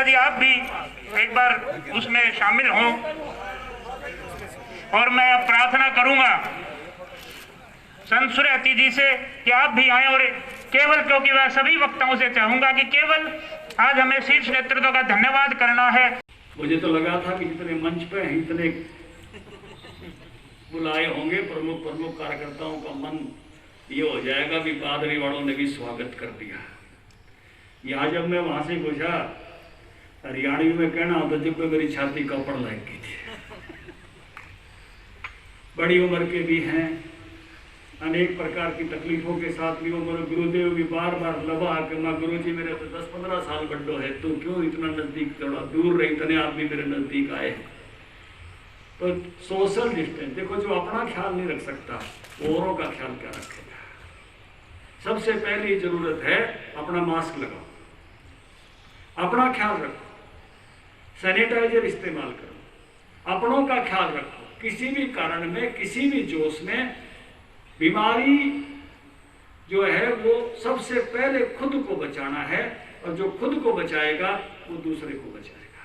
यदि आप भी एक बार उसमें शामिल हों, और मैं अब प्रार्थना करूंगा संत सूर्यवती जी से कि आप भी आए, और केवल क्योंकि वह सभी वक्ताओं से चाहूंगा कि केवल आज हमें शीर्ष नेतृत्व का धन्यवाद करना है। मुझे तो लगा था कि इतने मंच पे इतने बुलाए होंगे प्रमुख कार्यकर्ताओं का मन ये हो जाएगा भी पादरी वालों ने भी स्वागत कर दिया। यहाँ जब मैं वहां से पूछा हरियाणवी में कहना होता जब मेरी छाती कपड़ लग गई थी। बड़ी उम्र के भी हैं, अनेक प्रकार की तकलीफों के साथ भी उम्र गुरुदेव भी बार बार लबा कि माँ गुरु जी मेरे तो 10-15 साल बड्डो है, तू क्यों इतना नजदीक थोड़ा दूर रही, तने आप भी मेरे नजदीक आए। तो सोशल डिस्टेंस देखो, जो अपना ख्याल नहीं रख सकता औरों का ख्याल क्या रखेगा। सबसे पहली जरूरत है अपना मास्क लगाओ, अपना ख्याल रखो, सैनिटाइजर इस्तेमाल करो, अपनों का ख्याल रखो। किसी भी कारण में किसी भी जोश में बीमारी जो है वो सबसे पहले खुद को बचाना है, और जो खुद को बचाएगा वो दूसरे को बचाएगा।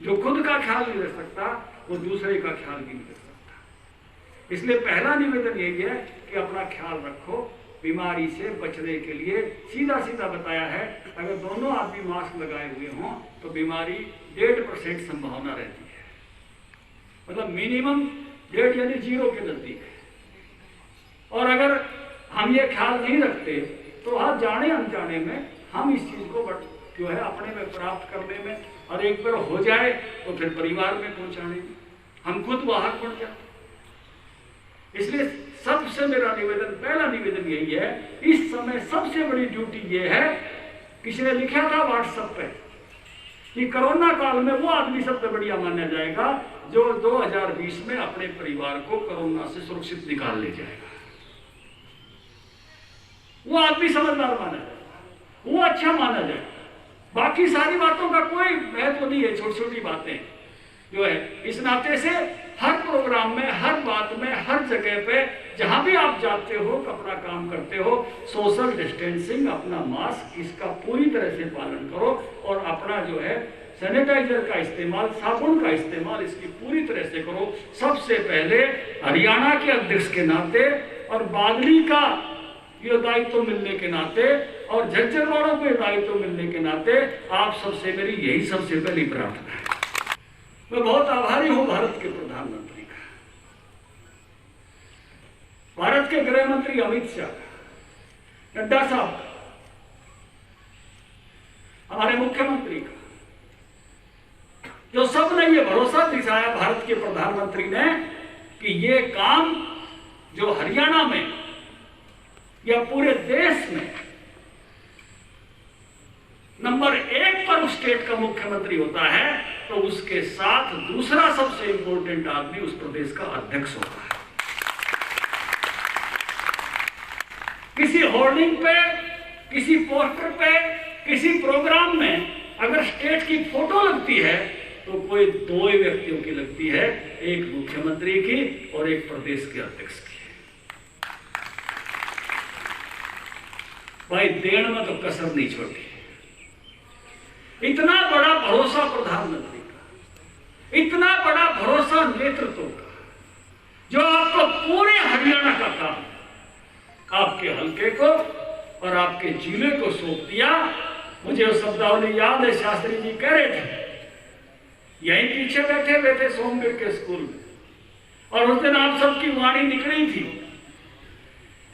जो खुद का ख्याल नहीं रख सकता वो दूसरे का ख्याल भी नहीं रख सकता। इसलिए पहला निवेदन यही है कि अपना ख्याल रखो। बीमारी से बचने के लिए सीधा सीधा बताया है, अगर दोनों आदमी मास्क लगाए हुए हों तो बीमारी 1.5% संभावना रहती है, मतलब मिनिमम 1.5 यानी 0 के नजदीक है। और अगर हम ये ख्याल नहीं रखते तो आज जाने अनजाने में हम इस चीज को जो है अपने में प्राप्त करने में, और एक बार हो जाए तो फिर परिवार में पहुंचाने में हम खुद वाहक बन जाते। इसलिए सबसे मेरा निवेदन, पहला निवेदन यही है, इस समय सबसे बड़ी ड्यूटी ये है, किसी ने लिखा था व्हाट्सएप पे कि कोरोना काल में वो आदमी सबसे बढ़िया माना जाएगा जो 2020 में अपने परिवार को कोरोना से सुरक्षित निकाल ले जाएगा। वो आदमी समझदार माना जाएगा, वो अच्छा माना जाएगा। बाकी सारी बातों का कोई महत्व नहीं है, छोटी छोटी बातें जो है। इस नाते से हर प्रोग्राम में, हर बात में, हर जगह पे जहां भी आप जाते हो, अपना काम करते हो, सोशल डिस्टेंसिंग, अपना मास्क, इसका पूरी तरह से पालन करो, और अपना जो है सैनिटाइजर का इस्तेमाल, साबुन का इस्तेमाल, इसकी पूरी तरह से करो। सबसे पहले हरियाणा के अध्यक्ष के नाते और बादली का ये दायित्व मिलने के नाते और झज्जर वालों को दायित्व मिलने के नाते आप सबसे मेरी यही सबसे पहली प्रार्थना है। मैं बहुत आभारी हूं भारत के प्रधानमंत्री का, भारत के गृह मंत्री अमित शाह, नड्डा साहब, हमारे मुख्यमंत्री का, जो सबने ये भरोसा दिखाया भारत के प्रधानमंत्री ने कि ये काम जो हरियाणा में या पूरे देश में नंबर 1 पर उस स्टेट का मुख्यमंत्री होता है, तो उसके साथ दूसरा सबसे इंपॉर्टेंट आदमी उस प्रदेश का अध्यक्ष होता है। किसी होर्डिंग पे, किसी पोस्टर पे, किसी प्रोग्राम में अगर स्टेट की फोटो लगती है तो कोई 2 व्यक्तियों की लगती है, एक मुख्यमंत्री की और एक प्रदेश के अध्यक्ष की। भाई देण में तो कसर नहीं छोड़ी। इतना बड़ा भरोसा प्रधानमंत्री का, इतना बड़ा भरोसा नेतृत्व का, जो आपको पूरे हरियाणा का काम आपके हल्के को और आपके जिले को सौंप दिया। मुझे उस शब्दावली याद है, शास्त्री जी कह रहे थे, यहीं पीछे बैठे बैठे सोमवीर के स्कूल में, और उस दिन आप सबकी वाणी निकली थी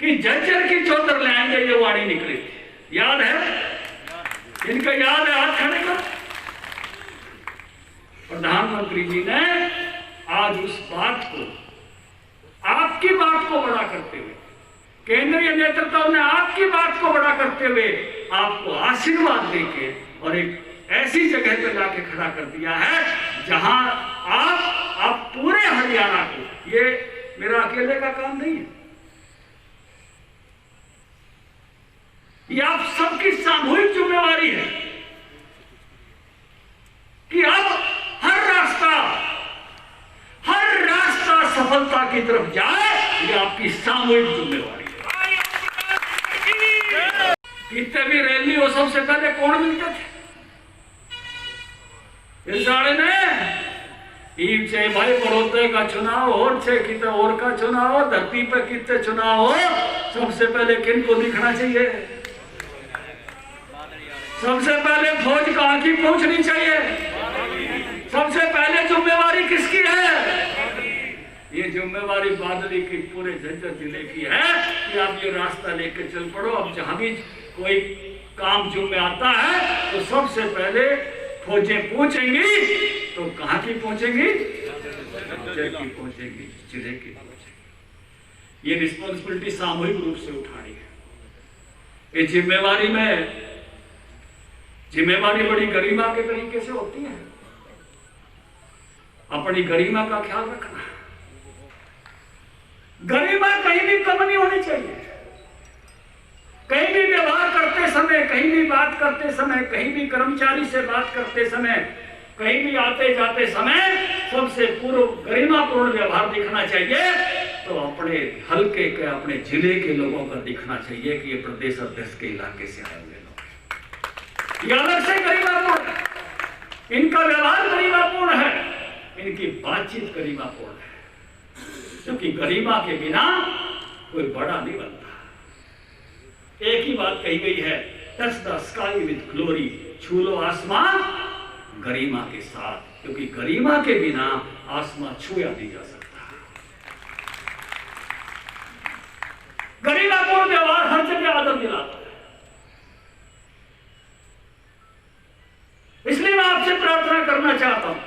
कि झज्जर की चौधर ले आएंगे, ये वाणी निकली थी, याद है? इनका याद है? हाथ खड़े कर। प्रधानमंत्री जी ने आज उस बात को, आपकी बात को बड़ा करते हुए, केंद्रीय नेतृत्व ने आपकी बात को बड़ा करते हुए आपको आशीर्वाद देके और एक ऐसी जगह पे लाके खड़ा कर दिया है जहां आप पूरे हरियाणा को, ये मेरा अकेले का काम नहीं है, ये आप सबकी सामूहिक जिम्मेवारी है कि अब हर रास्ता सफलता की तरफ जाए। ये आपकी सामूहिक जिम्मेवारी है। कितने भी रैली हो, सबसे पहले कौन मिलते थे? इस साड़े ने ईब छे भाई बड़ौदे का चुनाव और छे किते और का चुनाव हो, धरती पे कितने चुनाव हो, सबसे पहले किन को दिखना चाहिए? सबसे पहले फौज कहाँ की पहुंचनी चाहिए? सबसे पहले जिम्मेवारी किसकी है? ये जिम्मेवारी बादली की पूरे झज्जर जिले की है कि आप ये रास्ता लेकर चल पड़ो। अब जहां भी कोई काम जुम्मे आता है तो सबसे पहले फौजें पहुंचेंगी, तो कहां की पहुंचेंगी? झज्जर की पहुंचेंगी, जिले की पहुंचेंगी। ये रिस्पॉन्सिबिलिटी सामूहिक रूप से उठानी है। ये जिम्मेवारी बड़ी गरिमा के तरीके से होती है। अपनी गरिमा का ख्याल रखना। गरिमा कहीं भी कम नहीं होनी चाहिए। कहीं भी व्यवहार करते समय, कहीं भी बात करते समय, कहीं भी कर्मचारी से बात करते समय, कहीं भी आते जाते समय सबसे पूर्व गरिमापूर्ण व्यवहार दिखना चाहिए। तो अपने हल्के के, अपने जिले के लोगों का दिखना चाहिए कि ये प्रदेश अध्यक्ष के इलाके से आए हुए लोग, ये अलग से गरिमापूर्ण है, इनका व्यवहार गरिमापूर्ण है, इनकी बातचीत गरिमापूर्ण है। क्योंकि गरिमा के बिना कोई बड़ा नहीं बनता। एक ही बात कही गई है, touch the sky with glory, छू लो आसमान गरिमा के साथ, क्योंकि गरिमा के बिना आसमान छुआ नहीं जा सकता। गरिमापूर्ण व्यवहार हर जगह आदर दिलाता है। इसलिए मैं आपसे प्रार्थना करना चाहता हूं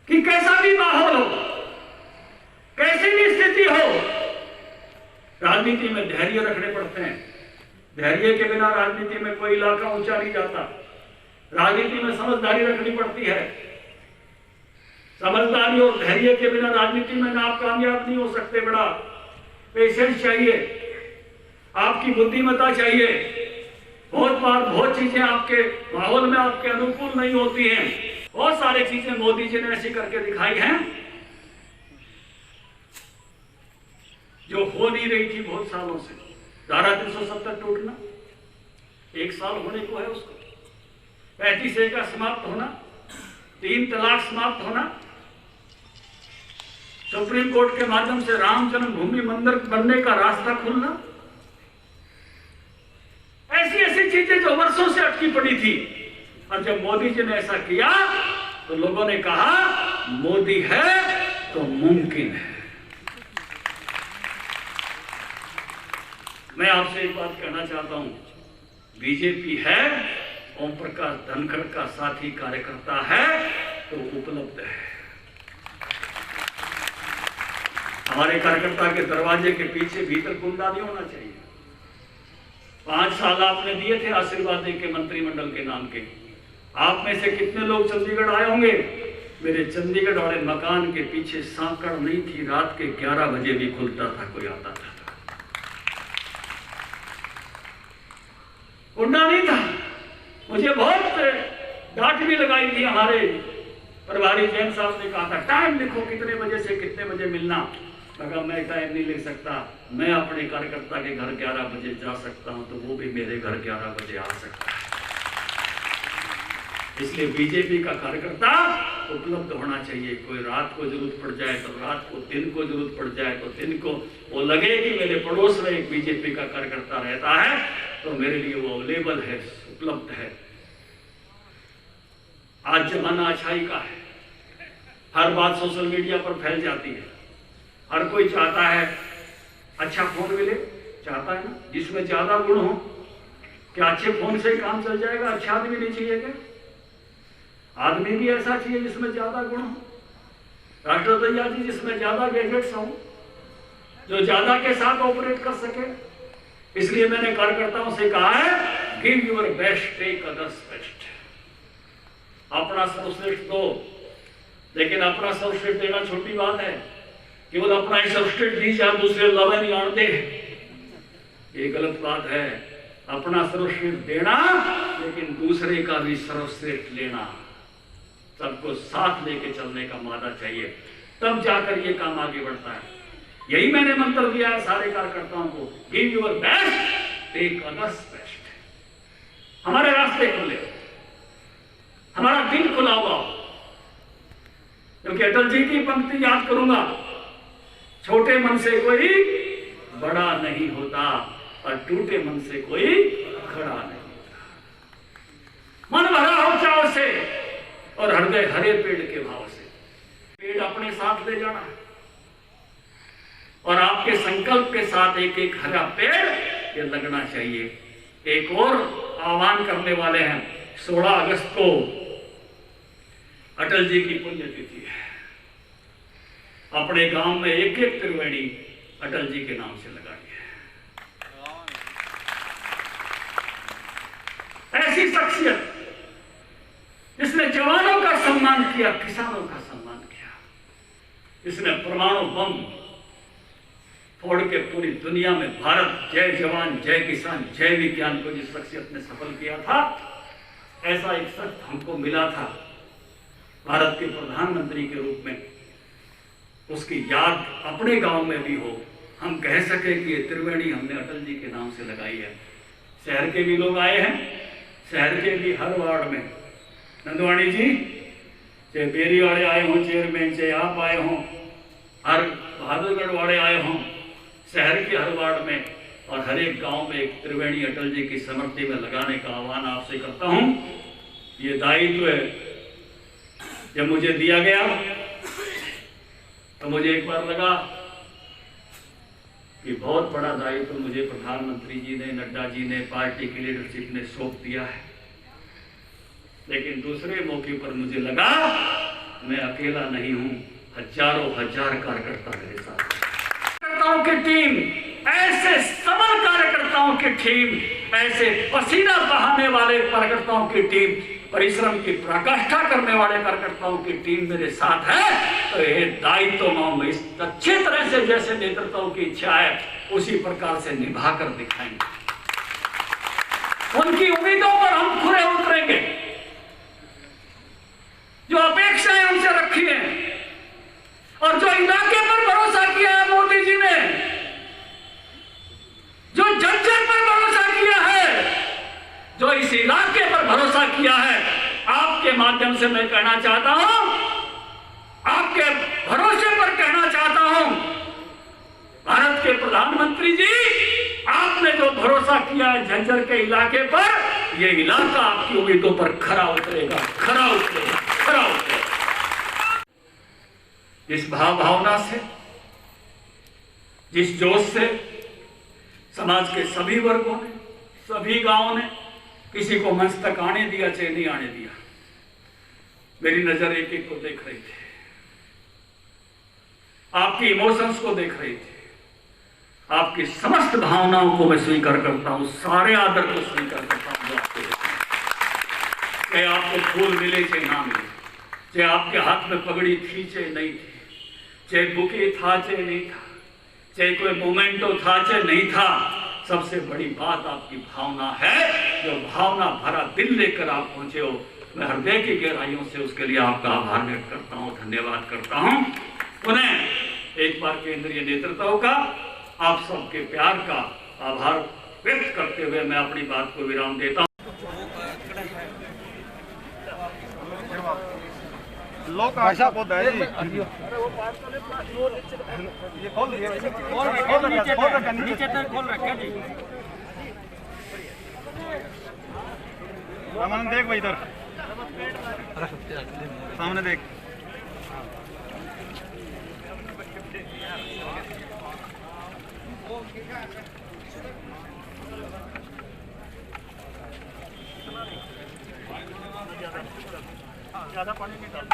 कि कैसा भी माहौल हो, कैसी भी स्थिति हो, राजनीति में धैर्य रखने पड़ते हैं। धैर्य के बिना राजनीति में कोई इलाका ऊंचा नहीं जाता। राजनीति में समझदारी रखनी पड़ती है। समझदारी और धैर्य के बिना राजनीति में आप कामयाब नहीं हो सकते। बड़ा पेशेंस चाहिए, आपकी बुद्धिमत्ता चाहिए। बहुत बार बहुत चीजें आपके माहौल में आपके अनुकूल नहीं होती हैं। बहुत सारी चीजें मोदी जी ने ऐसी करके दिखाई हैं जो हो नहीं रही थी बहुत सालों से। धारा 370 टूटना, 1 साल होने को है उसको। 35A का समाप्त होना, 3 तलाक समाप्त होना, सुप्रीम कोर्ट के माध्यम से राम जन्मभूमि मंदिर बनने का रास्ता खुलना, ऐसी ऐसी चीजें जो वर्षों से अटकी पड़ी थी। और जब मोदी जी ने ऐसा किया तो लोगों ने कहा मोदी है तो मुमकिन है। मैं आपसे एक बात कहना चाहता हूं, बीजेपी है, ओम प्रकाश धनखड़ का साथी कार्यकर्ता है तो उपलब्ध है। हमारे कार्यकर्ता के दरवाजे के पीछे भीतर गुंडा नहीं होना चाहिए। 5 साल आपने दिए थे आशीर्वाद दे के मंत्रिमंडल के नाम के। आप में से कितने लोग चंडीगढ़ आए होंगे? मेरे चंडीगढ़ वाले मकान के पीछे सांकड़ नहीं थी, रात के 11 बजे भी खुलता था, कोई आता था। गुंडा नहीं था। मुझे बहुत डांट भी लगाई थी। हमारे प्रभारी जैन साहब ने कहा था टाइम लिखो, कितने बजे से कितने बजे मिलना। मगर मैं टाइम नहीं ले सकता। मैं अपने कार्यकर्ता के घर 11 बजे जा सकता हूं, तो वो भी मेरे घर 11 बजे आ सकता है। इसलिए बीजेपी का कार्यकर्ता उपलब्ध होना चाहिए। कोई रात को जरूरत पड़ जाए तो रात को, दिन को जरूरत पड़ जाए तो दिन को, वो लगे कि मेरे पड़ोस में एक बीजेपी का कार्यकर्ता रहता है तो मेरे लिए वो अवेलेबल है, उपलब्ध है। आज जमाना अच्छाई का है। हर बात सोशल मीडिया पर फैल जाती है। हर कोई चाहता है अच्छा फोन मिले, चाहता है ना, जिसमें ज्यादा गुण हो। क्या अच्छे फोन से काम चल जाएगा? अच्छा आदमी नहीं चाहिए क्या? आदमी भी ऐसा चाहिए जिसमें ज्यादा गुण हो। डॉक्टर दैया जी जिसमें ज्यादा गैजेट्स हो, जो ज्यादा के साथ ऑपरेट कर सके। इसलिए मैंने कार्यकर्ताओं से कहा है give your best, take others best. अपना सर्वश्रेष्ठ दो, लेकिन अपना सर्वश्रेष्ठ देना छोटी बात है। केवल अपना ही सर्वश्रेष्ठ दी जाए, दूसरे लवे नहीं आने दे, ये गलत बात है। अपना सर्वश्रेष्ठ देना, लेकिन दूसरे का भी सर्वश्रेष्ठ लेना। सबको साथ लेके चलने का मादा चाहिए, तब जाकर ये काम आगे बढ़ता है। यही मैंने मंत्र दिया है सारे कार्यकर्ताओं को, give your best, take others best. हमारे रास्ते खुले। हमारा दिल खुला हुआ, क्योंकि अटल जी की पंक्ति याद करूंगा, छोटे मन से कोई बड़ा नहीं होता और टूटे मन से कोई खड़ा नहीं होता। मन भरा हो चाव से और हृदय हरे पेड़ के भाव से। पेड़ अपने साथ ले जाना और आपके संकल्प के साथ एक एक हरा पेड़ ये लगना चाहिए। एक और आह्वान करने वाले हैं, 16 अगस्त को अटल जी की पुण्यतिथि है। अपने गांव में एक एक त्रिवेणी अटल जी के नाम से लगाई है। ऐसी शख्सियत जिसने जवानों का सम्मान किया, किसानों का सम्मान किया, जिसने परमाणु बम फोड़ के पूरी दुनिया में भारत जय जवान जय किसान जय विज्ञान को जिस शख्सियत ने सफल किया था, ऐसा एक शख्स हमको मिला था भारत के प्रधानमंत्री के रूप में। उसकी याद अपने गांव में भी हो, हम कह सके कि ये त्रिवेणी हमने अटल जी के नाम से लगाई है। शहर के भी लोग आए हैं, शहर के भी हर वार्ड में, नंदवाणी जी चाहे बेरी वाले आए हों, चेयरमैन चाहे आप आए हों, हर बहादुरगढ़ वाले आए हों, शहर के हर वार्ड में और हर एक गांव में एक त्रिवेणी अटल जी की स्मृति में लगाने का आह्वान आपसे करता हूं। ये दायित्व जब मुझे दिया गया तो मुझे एक बार लगा कि बहुत बड़ा दायित्व मुझे प्रधानमंत्री जी ने, नड्डा जी ने, पार्टी की लीडरशिप ने सौंप दिया है। लेकिन दूसरे मौके पर मुझे लगा मैं अकेला नहीं हूं, हजारों हजार कार्यकर्ता मेरे साथ, कार्यकर्ताओं की टीम, ऐसे सबल कार्यकर्ताओं की टीम, ऐसे पसीना बहाने वाले कार्यकर्ताओं की टीम, परिश्रम की पराकाष्ठा करने वाले कार्यकर्ताओं की टीम मेरे साथ है। तो ये दायित्व हम इस अच्छी तरह से जैसे नेतृत्व की इच्छा है उसी प्रकार से निभा कर दिखाएंगे। उनकी उम्मीदों पर हम खरे उतरेंगे, जो अपेक्षाएं हमसे रखी हैं और जो इलाके पर भरोसा किया है मोदी जी ने, जो जन-जन पर भरोसा किया है, जो इस इलाके पर भरोसा किया है, आपके माध्यम से मैं कहना चाहता हूं, आपके भरोसे पर कहना चाहता हूं, भारत के प्रधानमंत्री जी, आपने जो भरोसा किया है झज्जर के इलाके पर, यह इलाका आपकी उम्मीदों पर खरा उतरेगा, खरा उतरेगा, खरा उतरेगा। जिस भावना से, जिस जोश से समाज के सभी वर्गों ने, सभी गांवों ने किसी को मंच तक आने दिया चाहे नहीं आने दिया, मेरी नजर एक एक को देख रही थी, आपकी इमोशंस को देख रही थी, आपकी समस्त भावनाओं को मैं स्वीकार करता हूं, सारे आदर को स्वीकार करता हूं जो आपको चाहे आपको फूल मिले चाहे ना मिले, चाहे आपके हाथ में पगड़ी थी चाहे नहीं थी, चाहे बुके था चाहे नहीं था, चाहे कोई मोमेंटो था चाहे नहीं था, सबसे बड़ी बात आपकी भावना है। जो भावना भरा दिल लेकर आप पहुंचे हो, मैं हृदय की गहराइयों से उसके लिए आपका आभार व्यक्त करता हूं, धन्यवाद करता हूं। उन्हें एक बार केंद्रीय नेतृत्व का, आप सबके प्यार का आभार व्यक्त करते हुए मैं अपनी बात को विराम देता हूं। लोग भाषा बहुत है जी। ये खोल दिए, नीचे तक खोल रखा जी। सामने देख भाई, इधर सामने देख। ज़्यादा पानी नहीं डाल।